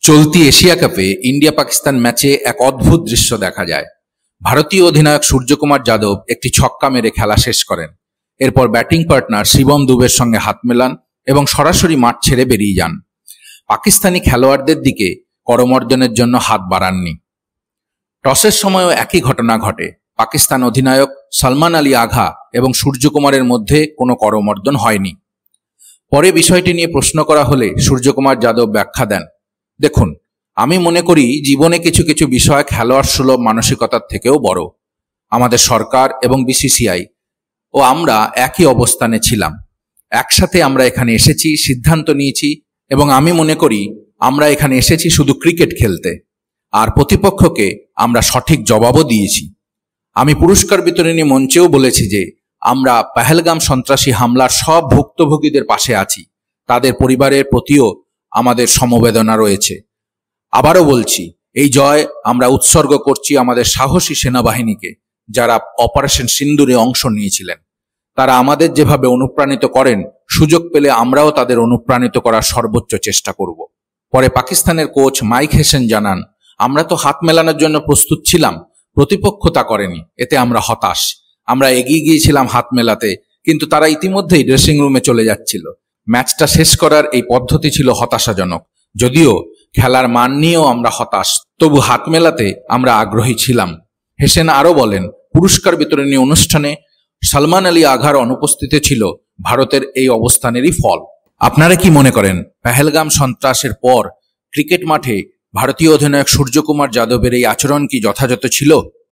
চলতি এশিয়া কাপে ইন্ডিয়া পাকিস্তান ম্যাচে এক অদ্ভুত দৃশ্য দেখা যায়। ভারতীয় অধিনায়ক সূর্যকুমার যাদব একটি ছক্কা মেরে খেলা শেষ করেন। এরপর ব্যাটিং পার্টনার শিবম দুবের সঙ্গে হাত মেলান এবং সরাসরি মাঠ ছেড়ে বেরিয়ে যান। পাকিস্তানি খেলোয়াড়দের দিকে করমর্দনের জন্য হাত বাড়াননি। টসের সময়ও একই ঘটনা ঘটে। পাকিস্তান অধিনায়ক সালমান আলী আগা এবং সূর্যকুমারের মধ্যে কোনো করমর্দন হয়নি। পরে বিষয়টি নিয়ে প্রশ্ন করা হলে সূর্যকুমার যাদব ব্যাখ্যা দেন, দেখুন, আমি মনে করি জীবনে কিছু কিছু বিষয় খেলোয়াড় সুলভ মানসিকতার থেকেও বড়। আমাদের সরকার এবং বিসিসিআই ও আমরা একই অবস্থানে ছিলাম। একসাথে আমরা এখানে এসেছি, সিদ্ধান্ত নিয়েছি এবং আমি মনে করি আমরা এখানে এসেছি শুধু ক্রিকেট খেলতে, আর প্রতিপক্ষকে আমরা সঠিক জবাবও দিয়েছি। আমি পুরস্কার বিতরণী মঞ্চেও বলেছি যে আমরা পহেলগাম সন্ত্রাসী হামলার সব ভুক্তভোগীদের পাশে আছি, তাদের পরিবারের প্রতিও আমাদের সমবেদনা রয়েছে। আবারও বলছি, এই জয় আমরা উৎসর্গ করছি আমাদের সাহসী সেনাবাহিনীকে, যারা অপারেশন সিন্দুরে অংশ নিয়েছিলেন। তারা আমাদের যেভাবে অনুপ্রাণিত করেন, সুযোগ পেলে আমরাও তাদের অনুপ্রাণিত করার সর্বোচ্চ চেষ্টা করব। পরে পাকিস্তানের কোচ মাইক হেসেন জানান, আমরা তো হাত মেলানোর জন্য প্রস্তুত ছিলাম, প্রতিপক্ষ তা করেনি, এতে আমরা হতাশ। আমরা এগিয়ে গিয়েছিলাম হাত মেলাতে, কিন্তু তারা ইতিমধ্যেই ড্রেসিং রুমে চলে যাচ্ছিল। ম্যাচটা শেষ করার এই পদ্ধতি ছিল হতাশাজনক। যদিও খেলার মান নিয়েও আমরা হতাশ, তবু হাত মেলাতে আমরা আগ্রহী ছিলাম। হেসেন আরও বলেন, পুরস্কার বিতরণী অনুষ্ঠানে সালমান আলী আঘার অনুপস্থিতি ছিল ভারতের এই অবস্থানেরই ফল। আপনারা কি মনে করেন, পহেলগাম সন্ত্রাসের পর ক্রিকেট মাঠে ভারতীয় অধিনায়ক সূর্যকুমার যাদবের এই আচরণ কি যথাযথ ছিল?